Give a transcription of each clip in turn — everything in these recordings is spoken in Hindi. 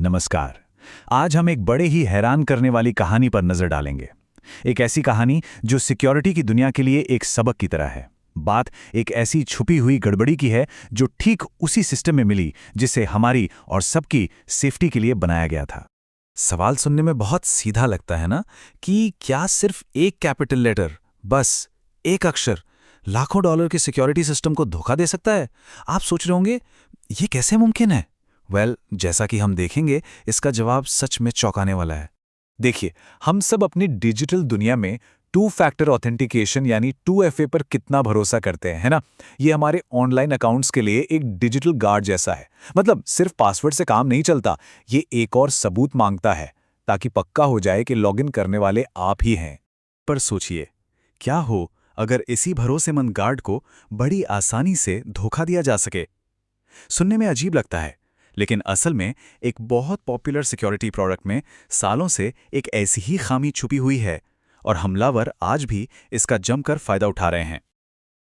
नमस्कार। आज हम एक बड़े ही हैरान करने वाली कहानी पर नजर डालेंगे। एक ऐसी कहानी जो सिक्योरिटी की दुनिया के लिए एक सबक की तरह है। बात एक ऐसी छुपी हुई गड़बड़ी की है जो ठीक उसी सिस्टम में मिली जिसे हमारी और सबकी सेफ्टी के लिए बनाया गया था। सवाल सुनने में बहुत सीधा लगता है ना कि क्या सिर्फ एक कैपिटल लेटर, बस एक अक्षर, लाखों डॉलर के सिक्योरिटी सिस्टम को धोखा दे सकता है। आप सोच रहे होंगे ये कैसे मुमकिन है। जैसा कि हम देखेंगे, इसका जवाब सच में चौंकाने वाला है। देखिए, हम सब अपनी डिजिटल दुनिया में टू फैक्टर ऑथेंटिकेशन यानी 2FA पर कितना भरोसा करते हैं, है ना? ये हमारे ऑनलाइन अकाउंट्स के लिए एक डिजिटल गार्ड जैसा है। मतलब सिर्फ पासवर्ड से काम नहीं चलता, ये एक और सबूत मांगता है ताकि पक्का हो जाए कि लॉगिन करने वाले आप ही हैं। पर सोचिए, क्या हो अगर इसी भरोसेमंद गार्ड को बड़ी आसानी से धोखा दिया जा सके। सुनने में अजीब लगता है, लेकिन असल में एक बहुत पॉपुलर सिक्योरिटी प्रोडक्ट में सालों से एक ऐसी ही खामी छुपी हुई है और हमलावर आज भी इसका जमकर फायदा उठा रहे हैं।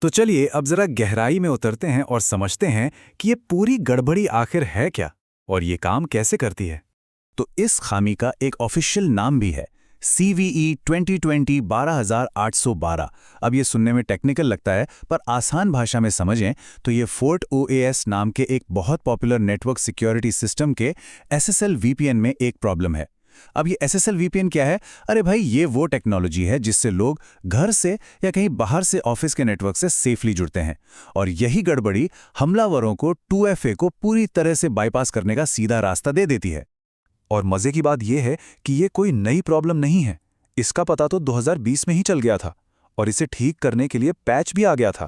तो चलिए अब जरा गहराई में उतरते हैं और समझते हैं कि ये पूरी गड़बड़ी आखिर है क्या और ये काम कैसे करती है। तो इस खामी का एक ऑफिशियल नाम भी है, CVE 2020 12812। अब ये सुनने में टेक्निकल लगता है, पर आसान भाषा में समझें तो ये फोर्ट OAS नाम के एक बहुत पॉपुलर नेटवर्क सिक्योरिटी सिस्टम के SSL VPN में एक प्रॉब्लम है। अब ये SSL VPN क्या है? अरे भाई, ये वो टेक्नोलॉजी है जिससे लोग घर से या कहीं बाहर से ऑफिस के नेटवर्क से सेफली जुड़ते हैं, और यही गड़बड़ी हमलावरों को 2FA को पूरी तरह से बाईपास करने का सीधा रास्ता दे देती है। और मजे की बात यह है कि ये कोई नई प्रॉब्लम नहीं है। इसका पता तो 2020 में ही चल गया था और इसे ठीक करने के लिए पैच भी आ गया था,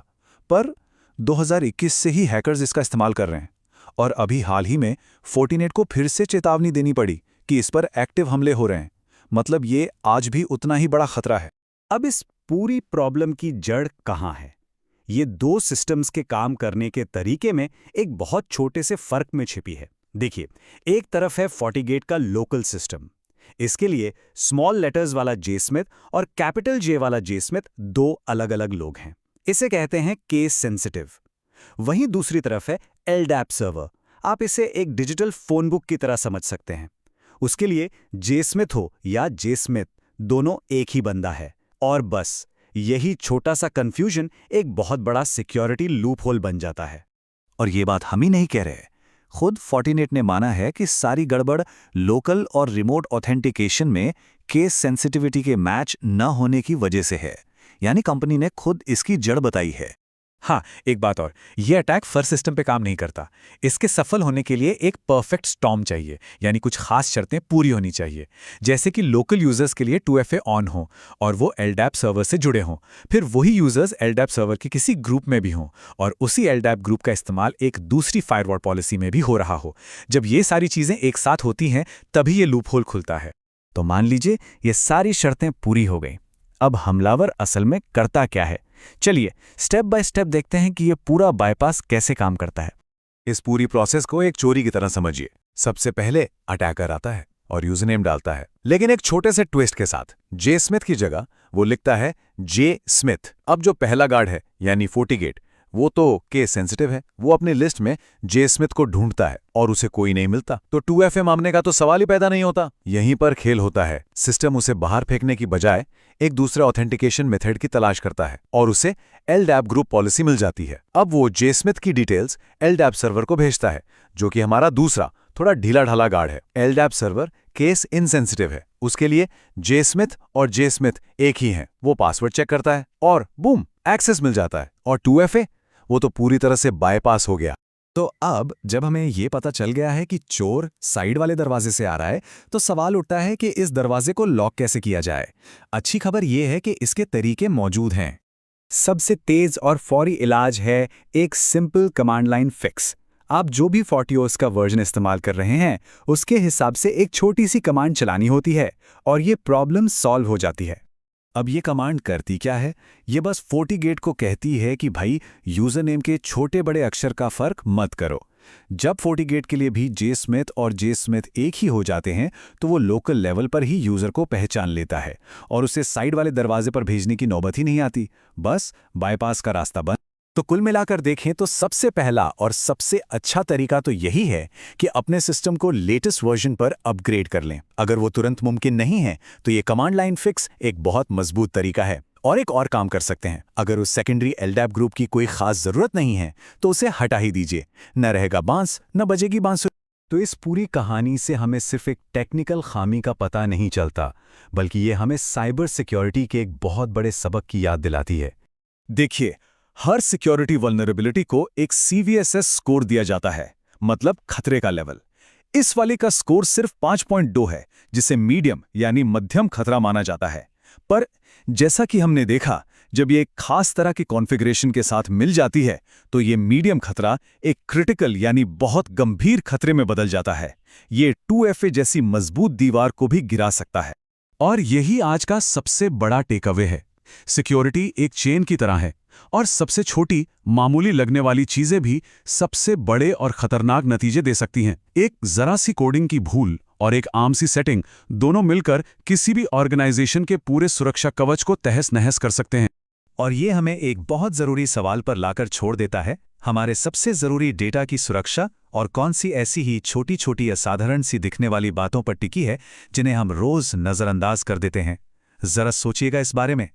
पर 2021 से ही हैकर्स इसका इस्तेमाल कर रहे हैं। और अभी हाल ही में फोर्टिनेट को फिर से चेतावनी देनी पड़ी कि इस पर एक्टिव हमले हो रहे हैं। मतलब ये आज भी उतना ही बड़ा खतरा है। अब इस पूरी प्रॉब्लम की जड़ कहाँ है? ये दो सिस्टम्स के काम करने के तरीके में एक बहुत छोटे से फर्क में छिपी है। देखिए, एक तरफ है FortiGate का लोकल सिस्टम। इसके लिए स्मॉल लेटर्स वाला J स्मिथ और कैपिटल J वाला J स्मिथ दो अलग अलग लोग हैं। इसे कहते हैं केस सेंसिटिव। वहीं दूसरी तरफ है LDAP सर्वर। आप इसे एक डिजिटल फोन बुक की तरह समझ सकते हैं। उसके लिए J स्मिथ हो या J स्मिथ, दोनों एक ही बंदा है। और बस यही छोटा सा कंफ्यूजन एक बहुत बड़ा सिक्योरिटी लूपहोल बन जाता है। और ये बात हम ही नहीं कह रहे, खुद फोर्टिनेट ने माना है कि सारी गड़बड़ लोकल और रिमोट ऑथेंटिकेशन में केस सेंसिटिविटी के मैच न होने की वजह से है। यानी कंपनी ने खुद इसकी जड़ बताई है। हाँ, एक बात और, ये अटैक फर्स्ट सिस्टम पे काम नहीं करता। इसके सफल होने के लिए एक परफेक्ट स्टॉर्म चाहिए, यानी कुछ खास शर्तें पूरी होनी चाहिए। जैसे कि लोकल यूजर्स के लिए 2FA ऑन हो और वो LDAP सर्वर से जुड़े हों। फिर वही यूजर्स LDAP सर्वर के किसी ग्रुप में भी हों और उसी LDAP ग्रुप का इस्तेमाल एक दूसरी फायरवॉल पॉलिसी में भी हो रहा हो। जब ये सारी चीज़ें एक साथ होती हैं तभी ये लूपहोल खुलता है। तो मान लीजिए ये सारी शर्तें पूरी हो गई। अब हमलावर असल में करता क्या है? चलिए स्टेप बाय स्टेप देखते हैं कि ये पूरा बाईपास कैसे काम करता है। इस पूरी प्रोसेस को एक चोरी की तरह समझिए। सबसे पहले अटैकर आता है और यूजरनेम डालता है, लेकिन एक छोटे से ट्विस्ट के साथ। J स्मिथ की जगह वो लिखता है J स्मिथ। अब जो पहला गार्ड है यानी FortiGate, वो तो केस सेंसिटिव है। वो अपनी लिस्ट में J स्मिथ को ढूंढता है और उसे कोई नहीं मिलता, तो 2FA मामले का तो सवाल ही पैदा नहीं होता। यहीं पर खेल होता है। सिस्टम उसे बाहर फेंकने की बजाय एक दूसरा ऑथेंटिकेशन मेथड की तलाश करता है और उसे LDAP ग्रुप पॉलिसी मिल जाती है। अब वो J स्मिथ की डिटेल्स LDAP सर्वर को भेजता है, जो कि हमारा दूसरा थोड़ा ढीला ढाला गार्ड है। LDAP सर्वर केस इनसेंसिटिव है। उसके लिए J स्मिथ और J स्मिथ एक ही हैं। वो पासवर्ड चेक करता है और बूम, एक्सेस मिल जाता है। और 2FA वो तो पूरी तरह से बायपास हो गया। तो अब जब हमें ये पता चल गया है कि चोर साइड वाले दरवाजे से आ रहा है, तो सवाल उठता है कि इस दरवाजे को लॉक कैसे किया जाए। अच्छी खबर ये है कि इसके तरीके मौजूद हैं। सबसे तेज और फौरी इलाज है एक सिंपल कमांड लाइन फिक्स। आप जो भी FortiOS का वर्जन इस्तेमाल कर रहे हैं, उसके हिसाब से एक छोटी सी कमांड चलानी होती है और ये प्रॉब्लम सॉल्व हो जाती है। अब ये कमांड करती क्या है? ये बस FortiGate को कहती है कि भाई यूजरनेम के छोटे बड़े अक्षर का फर्क मत करो। जब FortiGate के लिए भी J स्मिथ और J स्मिथ एक ही हो जाते हैं, तो वो लोकल लेवल पर ही यूजर को पहचान लेता है और उसे साइड वाले दरवाजे पर भेजने की नौबत ही नहीं आती। बस बाईपास का रास्ता बंद। तो कुल मिलाकर देखें तो सबसे पहला और सबसे अच्छा तरीका तो यही है कि अपने सिस्टम को लेटेस्ट वर्जन पर अपग्रेड कर लें। अगर वो तुरंत मुमकिन नहीं है तो ये कमांड लाइन फिक्स एक बहुत मजबूत तरीका है। और एक और काम कर सकते हैं, अगर उस सेकेंडरी LDAP ग्रुप की कोई खास जरूरत नहीं है तो उसे हटा ही दीजिए, न रहेगा बांस न बजेगी बांसुरी। तो इस पूरी कहानी से हमें सिर्फ एक टेक्निकल खामी का पता नहीं चलता, बल्कि ये हमें साइबर सिक्योरिटी के एक बहुत बड़े सबक की याद दिलाती है। देखिए, हर सिक्योरिटी वल्नरेबिलिटी को एक CVSS स्कोर दिया जाता है, मतलब खतरे का लेवल। इस वाले का स्कोर सिर्फ 5.2 है, जिसे मीडियम यानी मध्यम खतरा माना जाता है। पर जैसा कि हमने देखा, जब ये एक खास तरह की कॉन्फ़िगरेशन के साथ मिल जाती है तो ये मीडियम खतरा एक क्रिटिकल यानी बहुत गंभीर खतरे में बदल जाता है। ये 2FA जैसी मजबूत दीवार को भी गिरा सकता है। और यही आज का सबसे बड़ा टेकअवे है। सिक्योरिटी एक चेन की तरह है, और सबसे छोटी मामूली लगने वाली चीजें भी सबसे बड़े और खतरनाक नतीजे दे सकती हैं। एक जरा सी कोडिंग की भूल और एक आम सी सेटिंग दोनों मिलकर किसी भी ऑर्गेनाइजेशन के पूरे सुरक्षा कवच को तहस-नहस कर सकते हैं। और ये हमें एक बहुत ज़रूरी सवाल पर लाकर छोड़ देता है, हमारे सबसे ज़रूरी डेटा की सुरक्षा और कौन सी ऐसी ही छोटी छोटी असाधारण सी दिखने वाली बातों पर टिकी है जिन्हें हम रोज़ नज़रअंदाज कर देते हैं। ज़रा सोचिएगा इस बारे में।